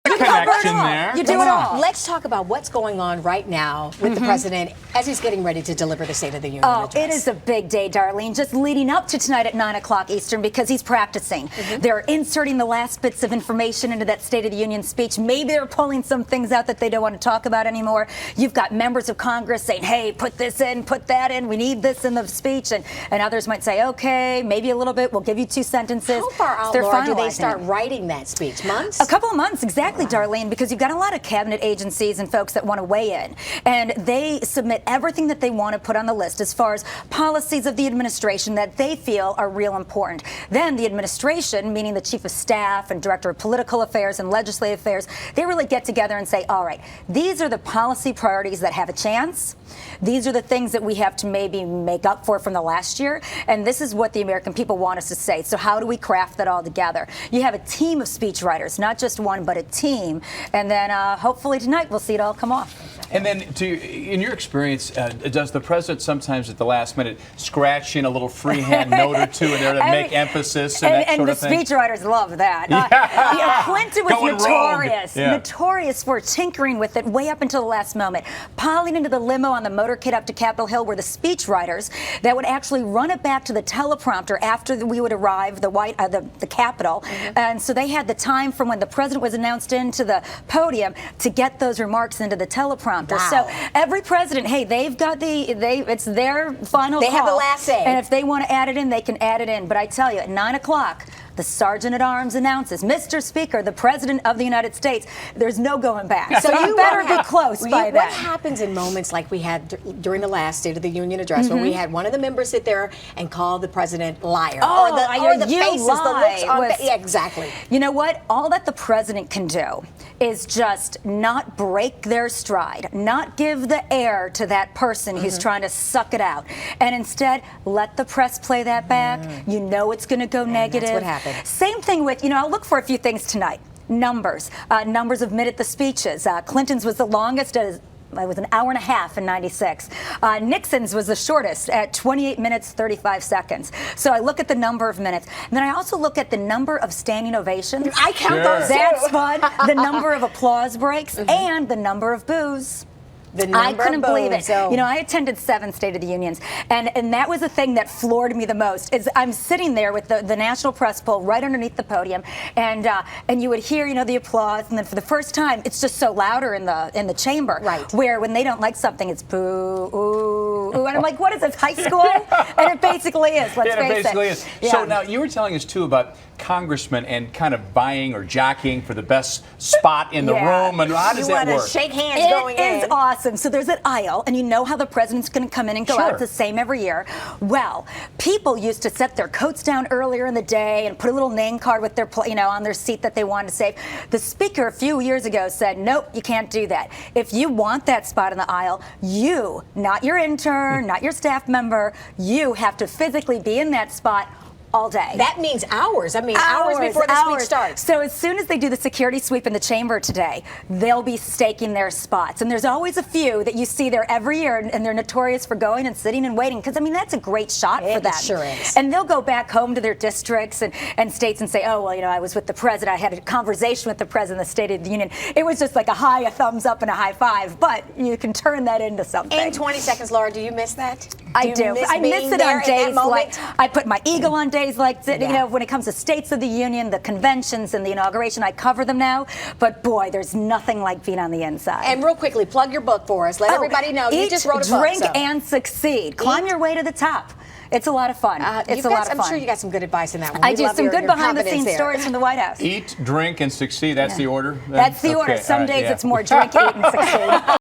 connection there. You do it all. Let's talk about what's going on right now with the president as he's getting ready to deliver the State of the Union address. It is a big day, Darlene, just leading up to tonight at 9 o'clock Eastern because he's practicing. They're inserting the last bits of information into that State of the Union speech. Maybe they're pulling some things out that they don't want to talk about anymore. You've got members of Congress saying, hey, put this in, put that in, we need this in the speech. And others might say, okay, maybe a little bit, we'll give you 2 sentences. How far out, Laura, do they start writing that speech? Months? A couple of months, exactly, Darlene, because you've got a lot of cabinet agencies and folks that want to weigh in. And they submit everything that they want to put on the list as far as policies of the administration that they feel are real important. Then the administration, meaning the chief of staff and director of political affairs and legislative affairs, they really get together and say, all right, these are the policy priorities that have a chance. These are the things that we have to maybe make up for from the last year. And this is what the American people want us to say. So how do we craft that all together? You have a team of speechwriters, not just one, but a team. And then hopefully tonight we'll see it all come off. And then, in your experience, does the president sometimes at the last minute scratch in a little freehand note or two in there to make emphasis and that sort of thing? And the speechwriters love that. Clinton was notorious for tinkering with it way up until the last moment, piling into the limo on the motorcade up to Capitol Hill were the speechwriters that would actually run it back to the teleprompter after we would arrive the Capitol. And so they had the time from when the president was announced into the podium to get those remarks into the teleprompter. Wow. So every president, hey, they've got it's their final call. They have the last say. And if they want to add it in, they can add it in. But I tell you, at 9 o'clock, the Sergeant at Arms announces, Mr. Speaker, the President of the United States, there's no going back. So you better be close by that. What happens in moments like we had during the last State of the Union address when we had one of the members sit there and call the president liar? Oh, or the faces, the looks on yeah, exactly. You know what? All that the president can do is just not break their stride, not give the air to that person who's trying to suck it out, and instead let the press play that back. You know it's going to go negative. That's what happened. Same thing with, I'll look for a few things tonight. Numbers of minute the speeches. Clinton's was the longest. It was an hour and a half in '96. Nixon's was the shortest at 28 minutes, 35 seconds. So I look at the number of minutes. And then I also look at the number of standing ovations. I count those too. That's fun. The number of applause breaks and the number of boos. I couldn't believe it. So. I attended 7 State of the Unions, and that was the thing that floored me the most. Is I'm sitting there with the National Press Poll right underneath the podium, and you would hear the applause, and then for the first time, it's just so louder in the chamber. Right. Where when they don't like something, it's boo, ooh, ooh, and I'm like, what is this, high school? And it basically is. Let's face it. It basically is. Yeah. So now you were telling us too about congressmen and kind of vying or jockeying for the best spot in the room, and how does that work? You want to shake hands going in. It is awesome. So there's an aisle, and you know how the president's going to come in and go out. It's the same every year. Well, people used to set their coats down earlier in the day and put a little name card with their, on their seat that they wanted to save. The speaker a few years ago said, nope, you can't do that. If you want that spot in the aisle, you, not your intern, not your staff member, you have to physically be in that spot all day. That means hours. I mean, hours before the speech starts. So as soon as they do the security sweep in the chamber today, they'll be staking their spots. And there's always a few that you see there every year, and they're notorious for going and sitting and waiting, because, that's a great shot for them. It sure is. And they'll go back home to their districts and states and say, oh, well, I was with the president. I had a conversation with the president of the State of the Union. It was just like a thumbs up and a high five, but you can turn that into something. In 20 seconds, Laura, do you miss that? I do. I miss it on days like, I put my eagle on days like, when it comes to States of the Union, the conventions and the inauguration, I cover them now. But boy, there's nothing like being on the inside. And real quickly, plug your book for us. Let everybody know. You just wrote a book. Drink, and succeed. Climb your way to the top. It's a lot of fun. It's a lot of fun. I'm sure you got some good advice in that one. I do. Some good behind-the-scenes stories from the White House. Eat, drink, and succeed. That's the order? That's the order. Some days it's more drink, eat, and succeed.